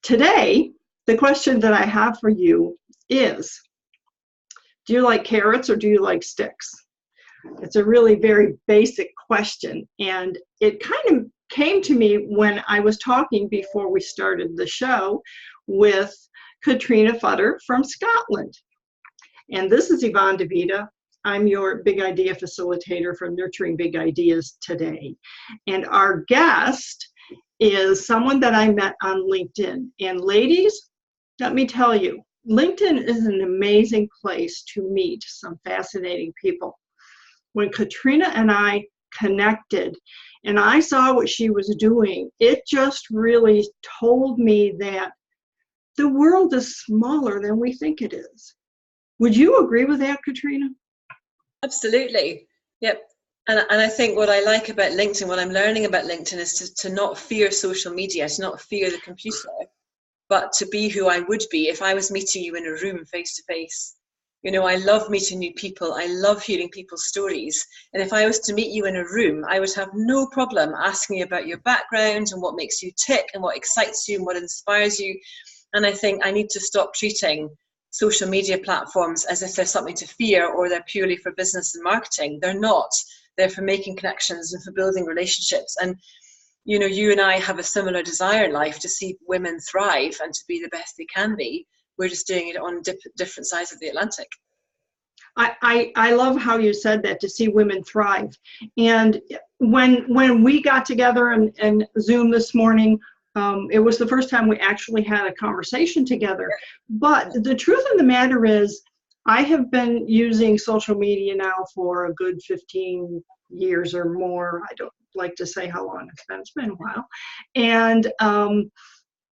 today, the question that I have for you is, do you like carrots or do you like sticks? It's a really very basic question, and it kind of came to me when I was talking before we started the show with Catriona Futter from Scotland. And this is Yvonne DiVita. I'm your Big Idea Facilitator for Nurturing Big Ideas today. And our guest is someone that I met on LinkedIn. And ladies, let me tell you, LinkedIn is an amazing place to meet some fascinating people. When Catriona and I connected and I saw what she was doing, it just really told me that the world is smaller than we think it is. Would you agree with that, Catriona? Absolutely. Yep. And I think what I like about LinkedIn, what I'm learning about LinkedIn is to not fear social media, to not fear the computer, but to be who I would be if I was meeting you in a room face to face. You know, I love meeting new people. I love hearing people's stories. And if I was to meet you in a room, I would have no problem asking you about your background and what makes you tick and what excites you and what inspires you. And I think I need to stop treating social media platforms as if they're something to fear or they're purely for business and marketing. They're not. They're for making connections and for building relationships. And, you know, you and I have a similar desire in life to see women thrive and to be the best they can be. We're just doing it on different sides of the Atlantic. I love how you said that, to see women thrive. And when we got together and Zoom this morning, it was the first time we actually had a conversation together. But the truth of the matter is, I have been using social media now for a good 15 years or more. I don't like to say how long it's been a while. And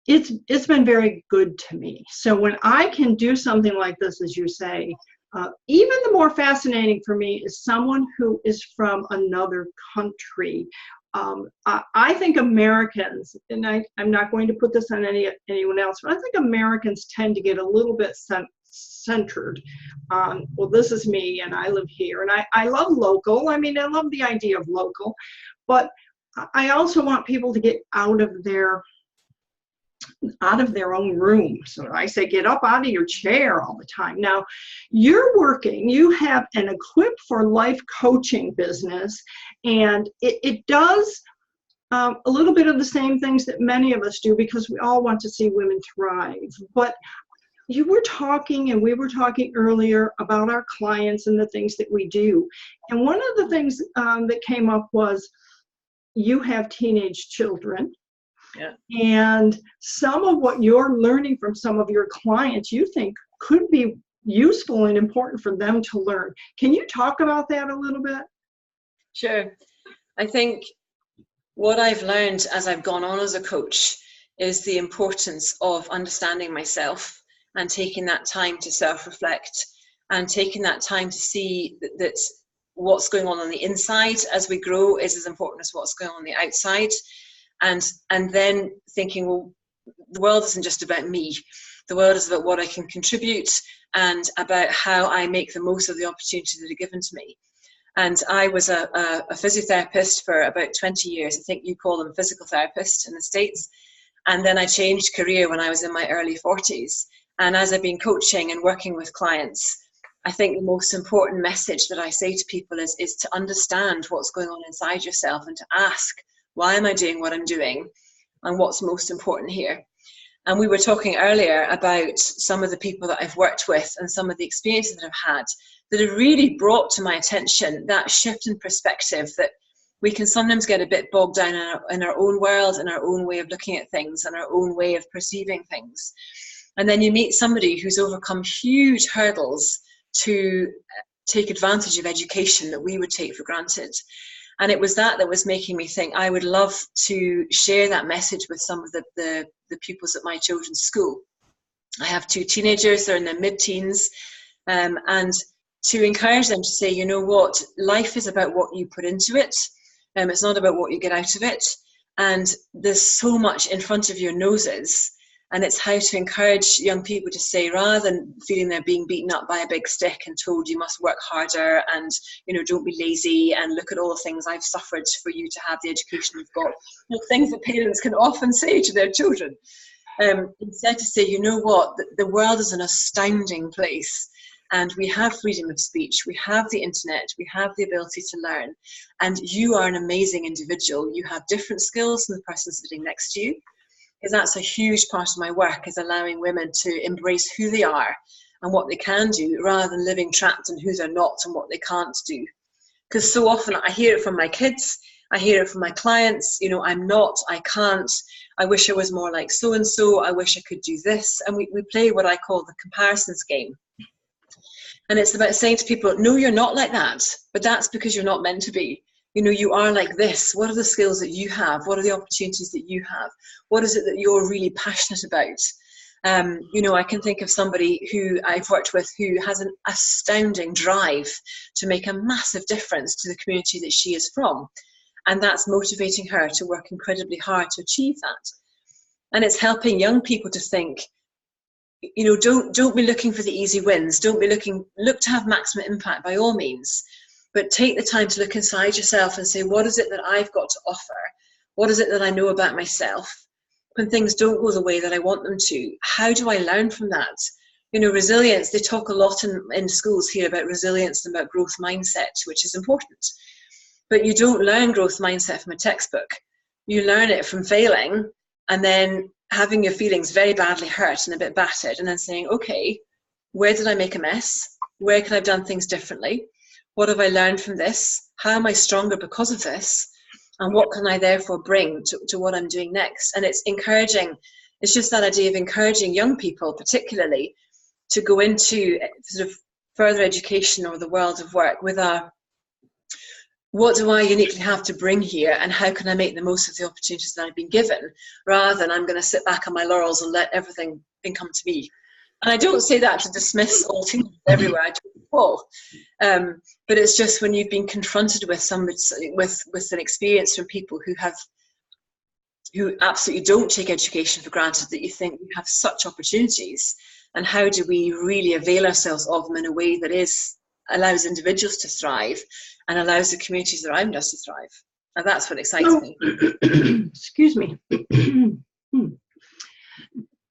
it's been very good to me. So when I can do something like this, as you say, even the more fascinating for me is someone who is from another country. I think Americans, and I'm not going to put this on anyone else, but I think Americans tend to get a little bit centered on, well, this is me and I live here. And I love local. I mean, I love the idea of local, but I also want people to get out of their own room. So I say, get up out of your chair all the time. Now, you have an Equip for Life coaching business, and it does a little bit of the same things that many of us do, because we all want to see women thrive. But we were talking earlier about our clients and the things that we do. And one of the things that came up was, you have teenage children. Yeah. And some of what you're learning from some of your clients, you think could be useful and important for them to learn. Can you talk about that a little bit? Sure. I think what I've learned as I've gone on as a coach is the importance of understanding myself and taking that time to self-reflect and taking that time to see that what's going on the inside as we grow is as important as what's going on the outside. And then thinking, well, the world isn't just about me. The world is about what I can contribute and about how I make the most of the opportunities that are given to me. And I was a physiotherapist for about 20 years. I think you call them physical therapists in the States. And then I changed career when I was in my early 40s. And as I've been coaching and working with clients, I think the most important message that I say to people is to understand what's going on inside yourself and to ask, why am I doing what I'm doing? And what's most important here? And we were talking earlier about some of the people that I've worked with and some of the experiences that I've had that have really brought to my attention that shift in perspective, that we can sometimes get a bit bogged down in our own world and our own way of looking at things and our own way of perceiving things. And then you meet somebody who's overcome huge hurdles to take advantage of education that we would take for granted. And it was that was making me think I would love to share that message with some of the pupils at my children's school. I have 2 teenagers, they're in their mid-teens, and to encourage them to say, you know what, life is about what you put into it, it's not about what you get out of it, and there's so much in front of your noses. And it's how to encourage young people to say, rather than feeling they're being beaten up by a big stick and told you must work harder and, you know, don't be lazy and look at all the things I've suffered for you to have the education you've got. You know, things that parents can often say to their children. Instead to say, you know what, the world is an astounding place, and we have freedom of speech, we have the internet, we have the ability to learn, and you are an amazing individual. You have different skills than the person sitting next to you, because that's a huge part of my work, is allowing women to embrace who they are and what they can do, rather than living trapped in who they're not and what they can't do. Because so often I hear it from my kids, I hear it from my clients, you know, I'm not, I can't, I wish I was more like so-and-so, I wish I could do this. And we play what I call the comparisons game. And it's about saying to people, no, you're not like that, but that's because you're not meant to be. You know, you are like this. What are the skills that you have? What are the opportunities that you have? What is it that you're really passionate about? You know, I can think of somebody who I've worked with who has an astounding drive to make a massive difference to the community that she is from. And that's motivating her to work incredibly hard to achieve that. And it's helping young people to think, you know, don't be looking for the easy wins. Don't be look to have maximum impact by all means. But take the time to look inside yourself and say, what is it that I've got to offer? What is it that I know about myself? When things don't go the way that I want them to, how do I learn from that? You know, resilience, they talk a lot in schools here about resilience and about growth mindset, which is important. But you don't learn growth mindset from a textbook. You learn it from failing and then having your feelings very badly hurt and a bit battered, and then saying, okay, where did I make a mess? Where can I have done things differently? What have I learned from this? How am I stronger because of this? And what can I therefore bring to what I'm doing next? And it's encouraging, it's just that idea of encouraging young people particularly to go into sort of further education or the world of work with a, what do I uniquely have to bring here, and how can I make the most of the opportunities that I've been given, rather than I'm going to sit back on my laurels and let everything come to me. And I don't say that to dismiss all teachers everywhere, I don't at all. But it's just when you've been confronted with somebody, with an experience from people who absolutely don't take education for granted, that you think we have such opportunities, and how do we really avail ourselves of them in a way that allows individuals to thrive and allows the communities around us to thrive. And that's what excites me. Excuse me.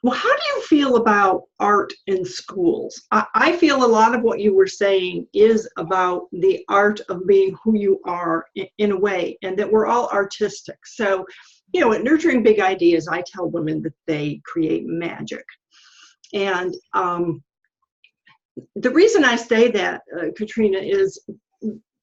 Well, how do you feel about art in schools? I feel a lot of what you were saying is about the art of being who you are in a way, and that we're all artistic. So, you know, at Nurturing Big Ideas, I tell women that they create magic. And the reason I say that, Catriona, is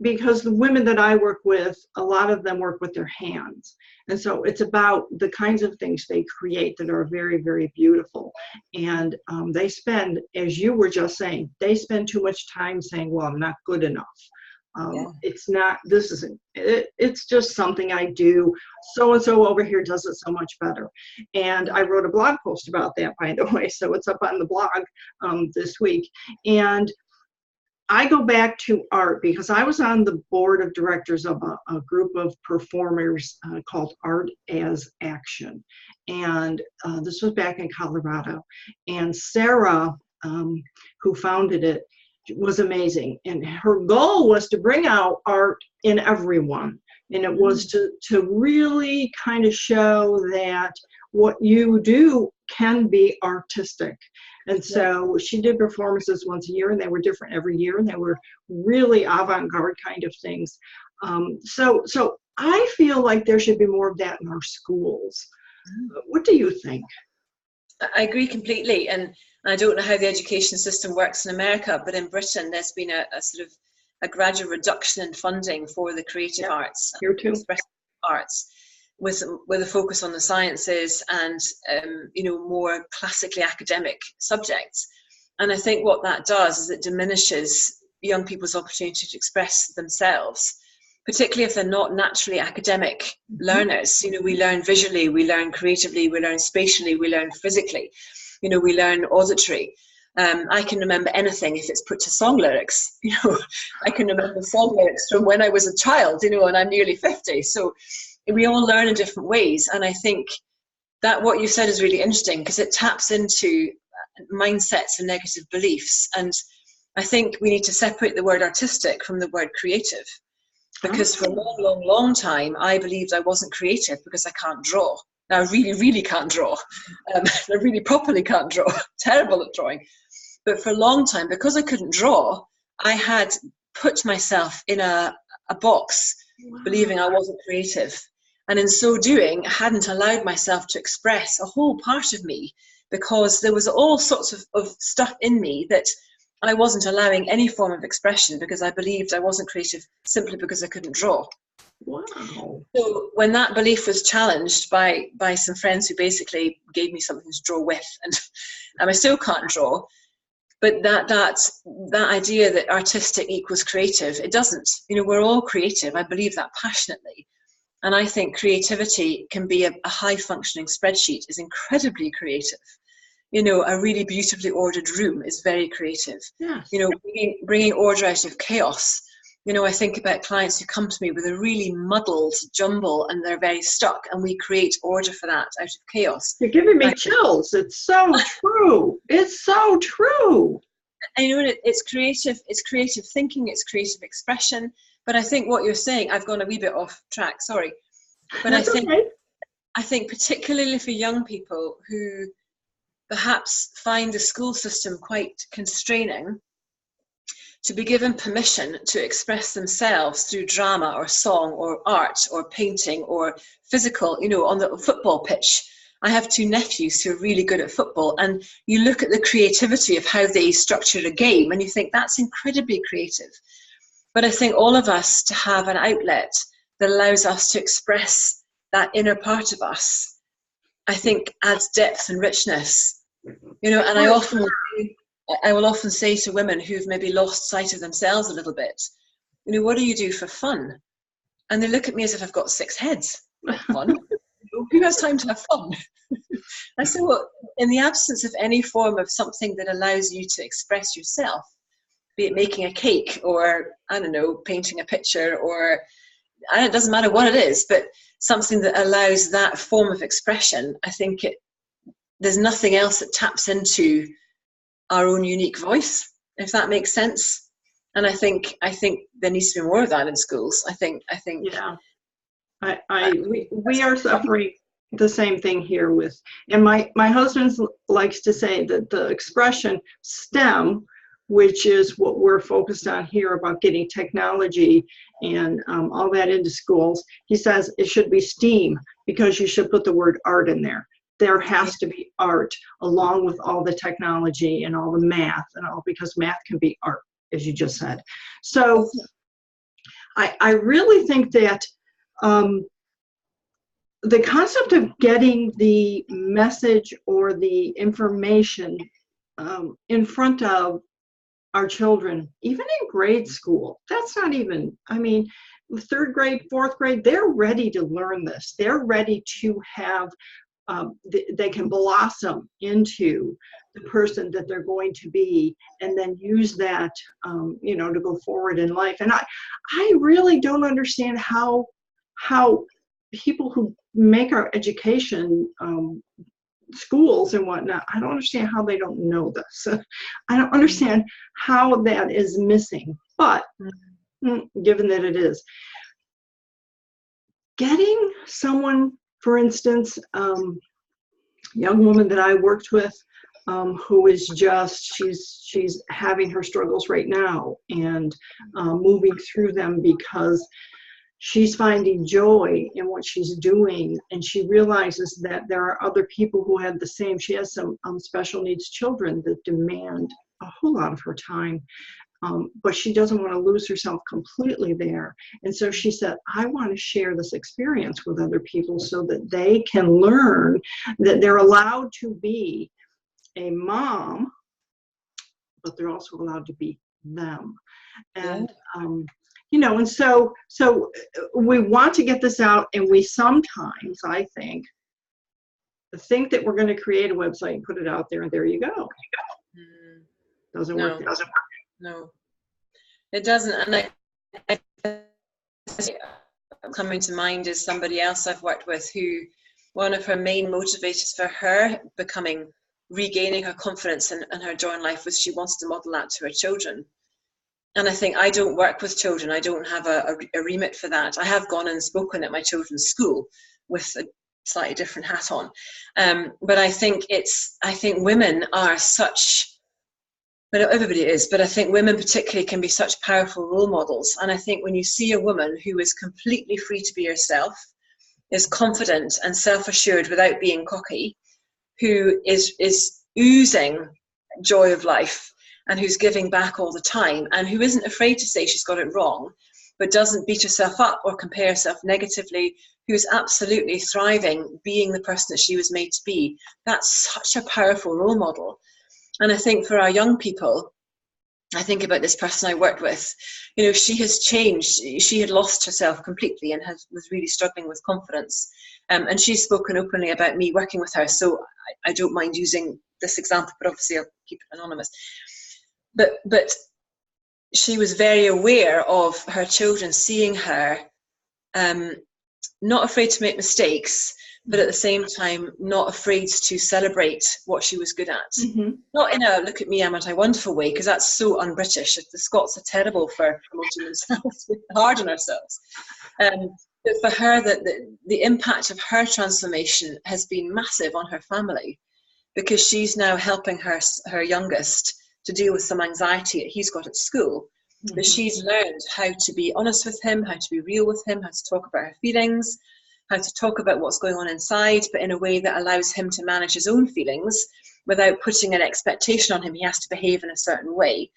because the women that I work with, a lot of them work with their hands. And so it's about the kinds of things they create that are very, very beautiful. And they spend, as you were just saying, they spend too much time saying, well, I'm not good enough. It's not, this isn't, it's just something I do. So-and-so over here does it so much better. And I wrote a blog post about that, by the way. So it's up on the blog this week. And I go back to art because I was on the board of directors of a group of performers called Art as Action. And this was back in Colorado. And Sarah, who founded it, was amazing. And her goal was to bring out art in everyone. And it was to really kind of show that what you do can be artistic. And so she did performances once a year, and they were different every year, and they were really avant-garde kind of things. So I feel like there should be more of that in our schools. What do you think? I agree completely. And I don't know how the education system works in America, but in Britain, there's been a sort of a gradual reduction in funding for the creative arts, here too, expressive arts, with a focus on the sciences and you know, more classically academic subjects. And I think what that does is it diminishes young people's opportunity to express themselves, particularly if they're not naturally academic learners. You know, we learn visually, we learn creatively, we learn spatially, we learn physically, you know, we learn auditory. I can remember anything if it's put to song lyrics. You know, I can remember song lyrics from when I was a child, you know, and I'm nearly 50. So we all learn in different ways. And I think that what you said is really interesting, because it taps into mindsets and negative beliefs. And I think we need to separate the word artistic from the word creative. Because for a long, long, long time, I believed I wasn't creative because I can't draw. Now, I really, really can't draw. I really properly can't draw. Terrible at drawing. But for a long time, because I couldn't draw, I had put myself in a box, believing I wasn't creative. And in so doing, I hadn't allowed myself to express a whole part of me, because there was all sorts of stuff in me that I wasn't allowing any form of expression, because I believed I wasn't creative simply because I couldn't draw. Wow. So when that belief was challenged by some friends who basically gave me something to draw with, and I still can't draw, but that idea that artistic equals creative, it doesn't. We're all creative. I believe that passionately. And I think creativity can be a high functioning spreadsheet is incredibly creative. A really beautifully ordered room is very creative. Yes. Bringing order out of chaos. I think about clients who come to me with a really muddled jumble and they're very stuck, and we create order for that out of chaos. You're giving me chills. It's so true. It's so true. And it's creative thinking, it's creative expression. But I think what you're saying, I've gone a wee bit off track, sorry. But That's okay. I think particularly for young people who perhaps find the school system quite constraining, to be given permission to express themselves through drama or song or art or painting or physical, on the football pitch. I have 2 nephews who are really good at football, and you look at the creativity of how they structure a game and you think that's incredibly creative. But I think all of us to have an outlet that allows us to express that inner part of us, I think adds depth and richness. And I will often say to women who've maybe lost sight of themselves a little bit, what do you do for fun? And they look at me as if I've got 6 heads. Fun? Who has time to have fun? I say, well, in the absence of any form of something that allows you to express yourself, be it making a cake or, I don't know, painting a picture, or it doesn't matter what it is, but something that allows that form of expression, I think there's nothing else that taps into our own unique voice, if that makes sense. And I think there needs to be more of that in schools. I think yeah. We are suffering the same thing here with, and my husband likes to say that the expression STEM, which is what we're focused on here about getting technology and all that into schools, he says it should be STEAM, because you should put the word art in there. There has to be art along with all the technology and all the math and all, because math can be art, as you just said. So I really think that the concept of getting the message or the information in front of our children, even in grade school, that's not even, 3rd grade, 4th grade, they're ready to learn this. They're ready to have, they can blossom into the person that they're going to be, and then use that, to go forward in life. And I really don't understand how people who make our education schools and whatnot, I don't understand how they don't know this. I don't understand how that is missing, but given that it is. Getting someone, for instance, young woman that I worked with, who is just, she's having her struggles right now and moving through them, because she's finding joy in what she's doing, and she realizes that there are other people who have the same. She has some special needs children that demand a whole lot of her time, but she doesn't want to lose herself completely there. And so she said, I want to share this experience with other people so that they can learn that they're allowed to be a mom, but they're also allowed to be them. And and so we want to get this out, and we sometimes, I think that we're going to create a website and put it out there, and there you go. Doesn't work. No, it doesn't. And I coming to mind is somebody else I've worked with who, one of her main motivators for her regaining her confidence and her joy in life was she wants to model that to her children. And I think I don't work with children. I don't have a remit for that. I have gone and spoken at my children's school with slightly different hat on. But I think women are such, but everybody is, but I think women particularly can be such powerful role models. And I think when you see a woman who is completely free to be herself, is confident and self-assured without being cocky, who is oozing joy of life and who's giving back all the time and who isn't afraid to say she's got it wrong, but doesn't beat herself up or compare herself negatively, who's absolutely thriving, being the person that she was made to be, that's such a powerful role model. And I think for our young people, I think about this person I worked with, you know, she has changed. She had lost herself completely and was really struggling with confidence. And she's spoken openly about me working with her. So I don't mind using this example, but obviously I'll keep it anonymous. But she was very aware of her children seeing her, not afraid to make mistakes, but at the same time, not afraid to celebrate what she was good at. Mm-hmm. Not in a look at me, aren't I wonderful way, because that's so un-British. The Scots are terrible for promoting themselves. We're hard on ourselves. But for her, the impact of her transformation has been massive on her family, because she's now helping her youngest to deal with some anxiety that he's got at school. Mm-hmm. But she's learned how to be honest with him, how to be real with him, how to talk about her feelings, how to talk about what's going on inside, but in a way that allows him to manage his own feelings without putting an expectation on him. He has to behave in a certain way.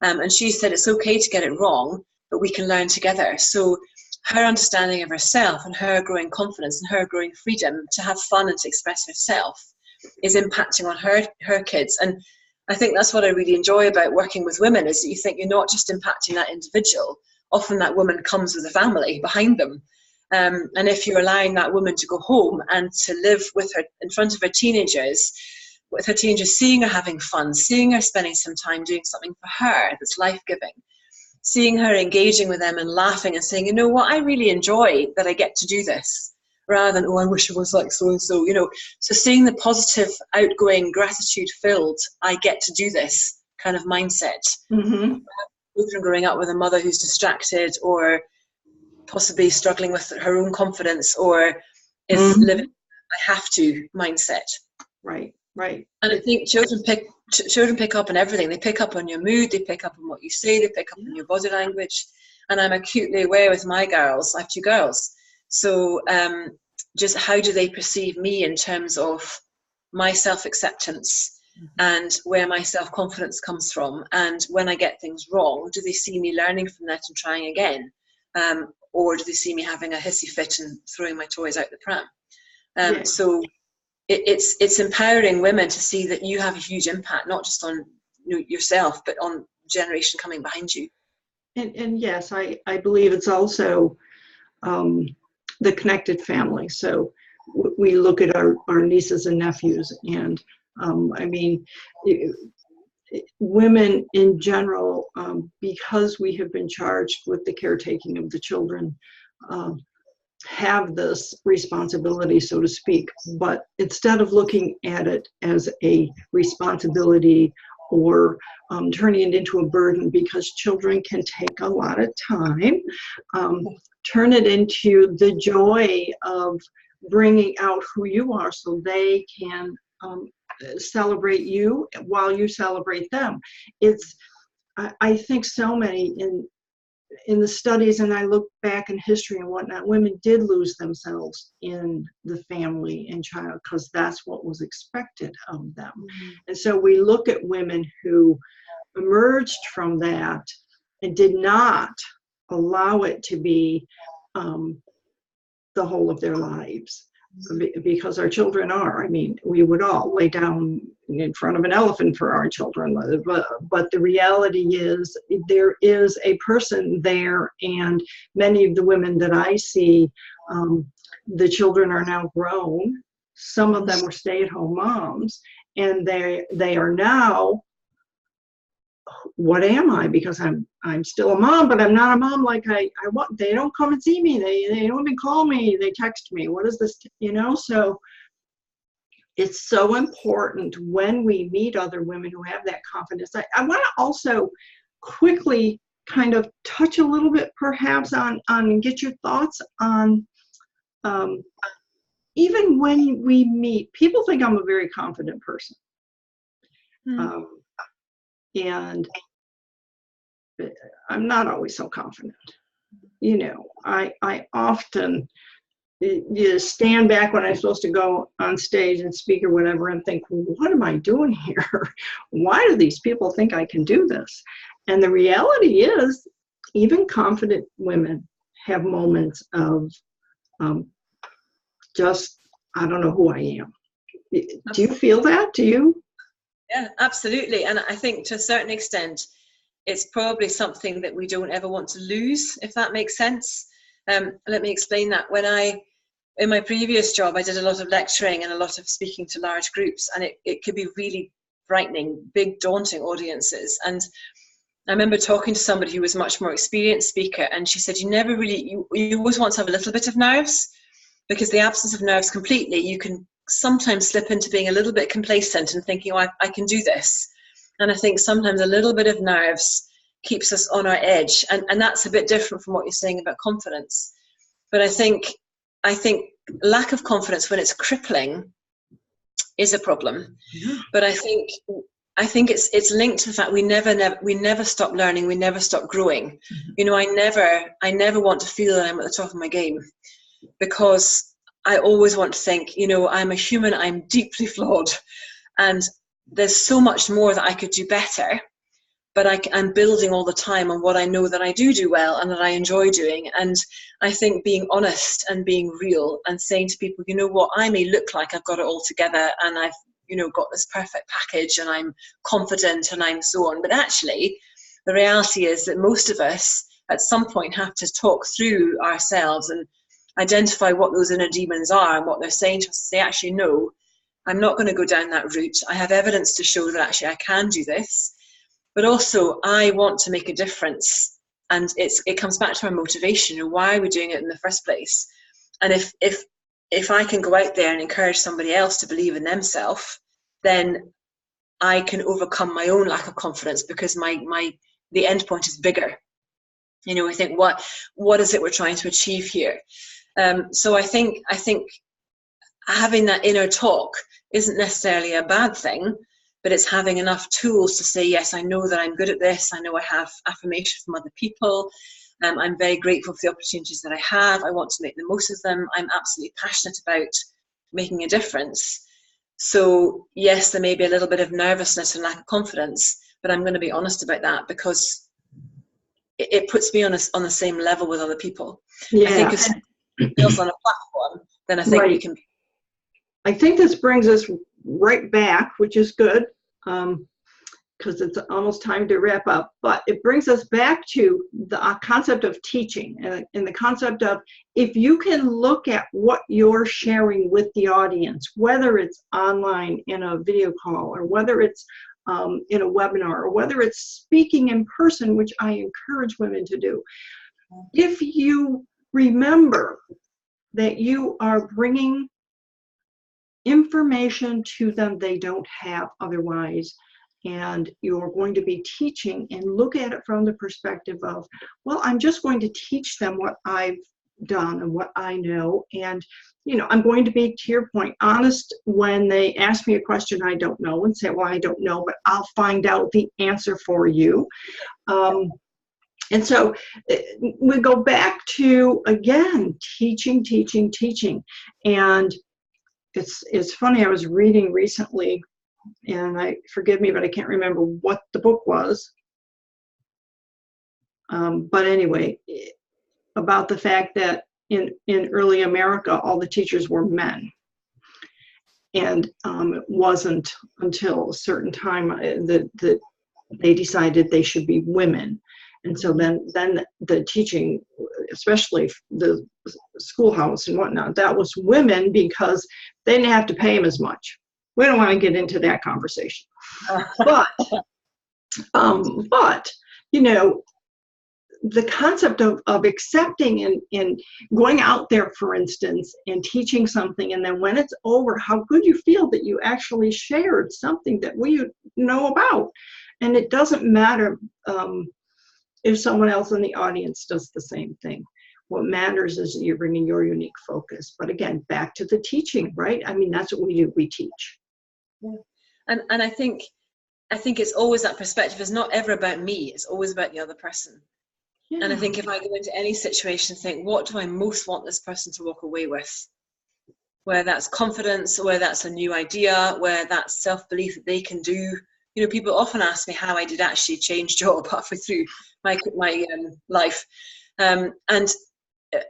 And she said it's okay to get it wrong, but we can learn together. So her understanding of herself and her growing confidence and her growing freedom to have fun and to express herself is impacting on her kids. And I think that's what I really enjoy about working with women, is that you think you're not just impacting that individual. Often that woman comes with a family behind them. And if you're allowing that woman to go home and to live with her in front of her teenagers, with her teenagers seeing her having fun, seeing her spending some time doing something for her that's life-giving, seeing her engaging with them and laughing and saying, you know what, I really enjoy that I get to do this, rather than, oh, I wish it was like so-and-so, you know. So seeing the positive, outgoing, gratitude-filled, I get to do this kind of mindset. Mm-hmm. Children growing up with a mother who's distracted or possibly struggling with her own confidence, or is living I have to mindset. Right. And I think children pick up on everything. They pick up on your mood, they pick up on what you say, they pick up on your body language. And I'm acutely aware with my girls, I have 2 girls. So just how do they perceive me in terms of my self-acceptance and where my self-confidence comes from? And when I get things wrong, do they see me learning from that and trying again? Or do they see me having a hissy fit and throwing my toys out the pram? So it's empowering women to see that you have a huge impact, not just on yourself, but on generation coming behind you. And yes, I believe it's also the connected family. So we look at our nieces and nephews, and I mean, women in general, because we have been charged with the caretaking of the children, have this responsibility, so to speak. But instead of looking at it as a responsibility or turning it into a burden, because children can take a lot of time, turn it into the joy of bringing out who you are so they can celebrate you while you celebrate them. I think so many in the studies, and I look back in history and whatnot, women did lose themselves in the family and child because that's what was expected of them. Mm-hmm. And so we look at women who emerged from that and did not allow it to be the whole of their lives. Because our children are, I mean, we would all lay down in front of an elephant for our children, but the reality is there is a person there, and many of the women that I see, the children are now grown. Some of them were stay-at-home moms, and they are now, what am I? Because I'm still a mom, but I'm not a mom like I want. They don't come and see me. They don't even call me. They text me. What is this? So it's so important when we meet other women who have that confidence. I want to also quickly kind of touch a little bit perhaps on and get your thoughts on even when we meet, people think I'm a very confident person. And I'm not always so confident. You know, I often stand back when I'm supposed to go on stage and speak or whatever and think, what am I doing here? Why do these people think I can do this? And the reality is, even confident women have moments of just, I don't know who I am. Do you feel that? Do you? Yeah, absolutely. And I think to a certain extent, it's probably something that we don't ever want to lose, if that makes sense. Let me explain that. In my previous job, I did a lot of lecturing and a lot of speaking to large groups, and it could be really frightening, big, daunting audiences. And I remember talking to somebody who was a much more experienced speaker, and she said, you always want to have a little bit of nerves, because the absence of nerves completely, you can sometimes slip into being a little bit complacent and thinking, oh, I can do this. And I think sometimes a little bit of nerves keeps us on our edge. And that's a bit different from what you're saying about confidence. But I think lack of confidence, when it's crippling, is a problem. Yeah. But I think it's linked to the fact we never stop learning, we never stop growing. Mm-hmm. You know, I never want to feel that I'm at the top of my game, because I always want to think, you know, I'm a human, I'm deeply flawed, and there's so much more that I could do better, but I'm building all the time on what I know that I do well and that I enjoy doing. And I think being honest and being real and saying to people, you know what, I may look like I've got it all together and I've, you know, got this perfect package and I'm confident and I'm so on, but actually the reality is that most of us at some point have to talk through ourselves and identify what those inner demons are and what they're saying to us. Say, actually, no, I'm not going to go down that route. I have evidence to show that actually I can do this, but also I want to make a difference. And it comes back to our motivation. You know, why are we doing it in the first place? And if I can go out there and encourage somebody else to believe in themselves, then I can overcome my own lack of confidence, because the end point is bigger. You know, I think what is it we're trying to achieve here? So I think having that inner talk isn't necessarily a bad thing, but it's having enough tools to say, yes, I know that I'm good at this. I know I have affirmation from other people. I'm very grateful for the opportunities that I have. I want to make the most of them. I'm absolutely passionate about making a difference. So yes, there may be a little bit of nervousness and lack of confidence, but I'm going to be honest about that, because it puts me on the same level with other people. Yeah. I think if somebody else on a platform, then I think we can. I think this brings us right back, which is good, because it's almost time to wrap up. But it brings us back to the concept of teaching, and the concept of, if you can look at what you're sharing with the audience, whether it's online in a video call, or whether it's in a webinar, or whether it's speaking in person, which I encourage women to do. If you remember that you are bringing information to them they don't have otherwise, and you're going to be teaching, and look at it from the perspective of, well, I'm just going to teach them what I've done and what I know, and you know, I'm going to be, to your point, honest when they ask me a question I don't know, and say, well, I don't know, but I'll find out the answer for you. And so we go back to, again, teaching. And it's funny, I was reading recently, and forgive me, but I can't remember what the book was. But anyway, about the fact that in early America, all the teachers were men. And it wasn't until a certain time that they decided they should be women. And so then the teaching, especially the schoolhouse and whatnot, that was women, because they didn't have to pay them as much. We don't want to get into that conversation. But you know, the concept of accepting and going out there, for instance, and teaching something, and then when it's over, how good you feel that you actually shared something that we know about. And it doesn't matter if someone else in the audience does the same thing. What matters is that you're bringing your unique focus. But again, back to the teaching, right? I mean, that's what we do. We teach. Yeah. And I think it's always that perspective. It's not ever about me. It's always about the other person. Yeah. And I think if I go into any situation, think, what do I most want this person to walk away with? Whether that's confidence, whether that's a new idea, whether that's self-belief that they can do. You know, people often ask me how I did actually change job halfway through my life. And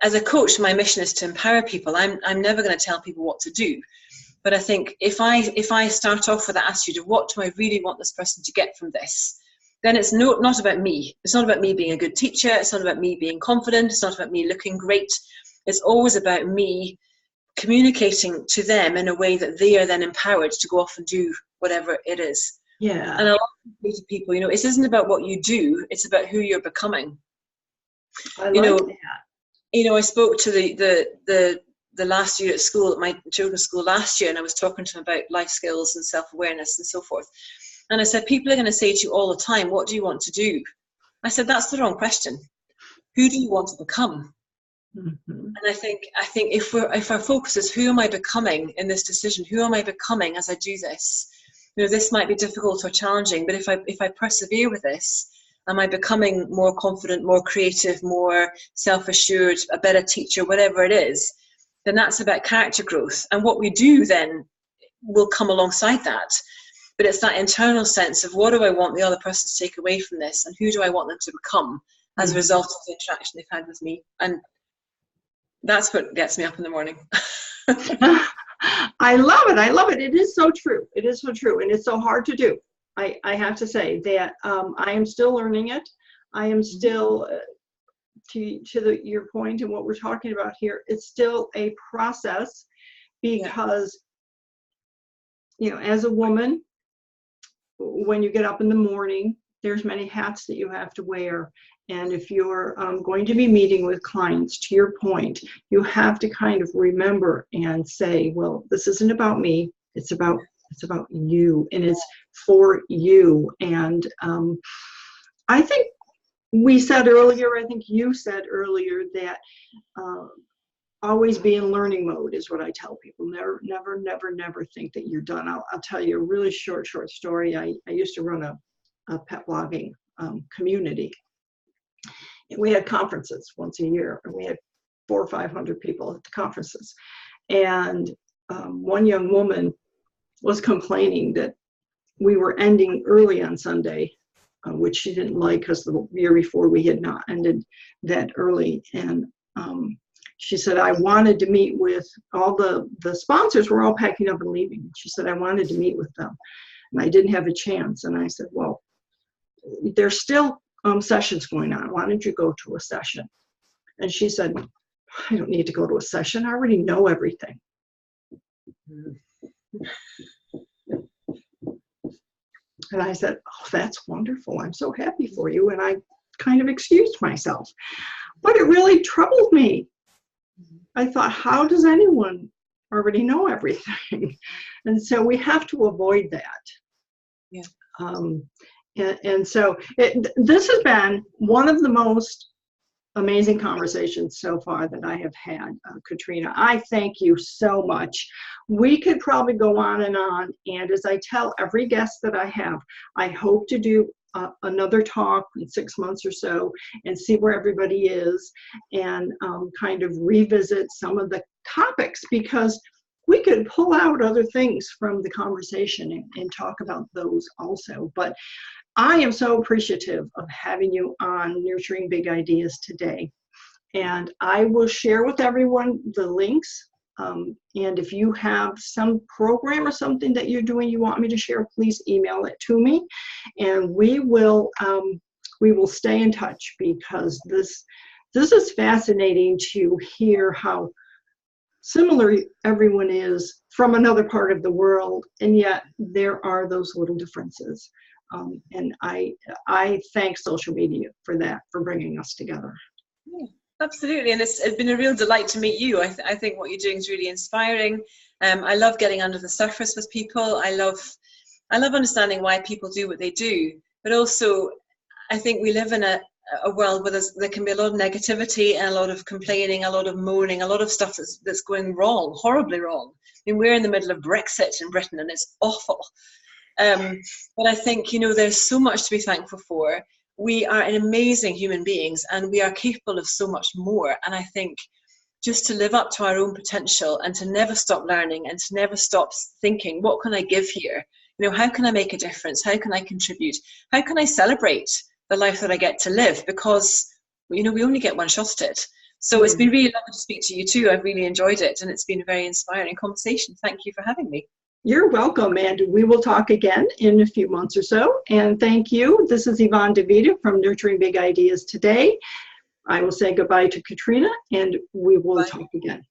as a coach, my mission is to empower people. I'm never going to tell people what to do. But I think if I start off with the attitude of what do I really want this person to get from this, then it's not about me. It's not about me being a good teacher. It's not about me being confident. It's not about me looking great. It's always about me communicating to them in a way that they are then empowered to go off and do whatever it is. Yeah. And I often say to people, you know, it isn't about what you do. It's about who you're becoming. I like that. You know, I spoke to the last year at school, at my children's school last year, and I was talking to them about life skills and self-awareness and so forth. And I said, people are going to say to you all the time, what do you want to do? I said, that's the wrong question. Who do you want to become? Mm-hmm. And I think if our focus is who am I becoming in this decision? Who am I becoming as I do this? You know, this might be difficult or challenging, but if I persevere with this, am I becoming more confident, more creative, more self-assured, a better teacher, whatever it is, then that's about character growth. And what we do then will come alongside that. But it's that internal sense of what do I want the other person to take away from this, and who do I want them to become as a result of the interaction they've had with me. And that's what gets me up in the morning. I love it. I love it. It is so true. It is so true. And it's so hard to do. I have to say that I am still learning it. I am still, your point and what we're talking about here, it's still a process because, you know, as a woman, when you get up in the morning, there's many hats that you have to wear. And if you're going to be meeting with clients, to your point, you have to kind of remember and say, well, this isn't about me. It's about you, and it's for you. And I think we said earlier, I think you said earlier that always be in learning mode is what I tell people. Never think that you're done. I'll tell you a really short story. I used to run a pet blogging community. And we had conferences once a year, and we had 400 or 500 people at the conferences. And one young woman was complaining that we were ending early on Sunday, which she didn't like because the year before we had not ended that early. And she said, I wanted to meet with all the sponsors were all packing up and leaving. She said, I wanted to meet with them, and I didn't have a chance. And I said, well, there's still sessions going on. Why don't you go to a session? And she said, I don't need to go to a session. I already know everything. And I said, oh, that's wonderful. I'm so happy for you. And I kind of excused myself. But it really troubled me. I thought, how does anyone already know everything? And so we have to avoid that. Yeah. And so this has been one of the most amazing conversations so far that I have had, Catriona. I thank you so much. We could probably go on, and as I tell every guest that I have, I hope to do another talk in 6 months or so and see where everybody is, and kind of revisit some of the topics, because we could pull out other things from the conversation and talk about those also. But I am so appreciative of having you on Nurturing Big Ideas today. And I will share with everyone the links. And if you have some program or something that you're doing you want me to share, please email it to me. And we will stay in touch, because this is fascinating to hear how similar everyone is from another part of the world, and yet there are those little differences. And I thank social media for that, for bringing us together. Yeah, absolutely, and it's been a real delight to meet you. I think what you're doing is really inspiring. I love getting under the surface with people. I love understanding why people do what they do. But also, I think we live in a a world where there can be a lot of negativity and a lot of complaining, a lot of moaning, a lot of stuff that's going wrong, horribly wrong. I mean, we're in the middle of Brexit in Britain, and it's awful. But I think, you know, there's so much to be thankful for. We are amazing human beings, and we are capable of so much more. And I think just to live up to our own potential, and to never stop learning, and to never stop thinking, what can I give here? You know, how can I make a difference? How can I contribute? How can I celebrate the life that I get to live? Because, you know, we only get one shot at it. So it's been really lovely to speak to you too. I've really enjoyed it, and it's been a very inspiring conversation. Thank you for having me. You're welcome, and we will talk again in a few months or so. And thank you. This is Yvonne DiVita from Nurturing Big Ideas Today. I will say goodbye to Catriona, and we will talk again.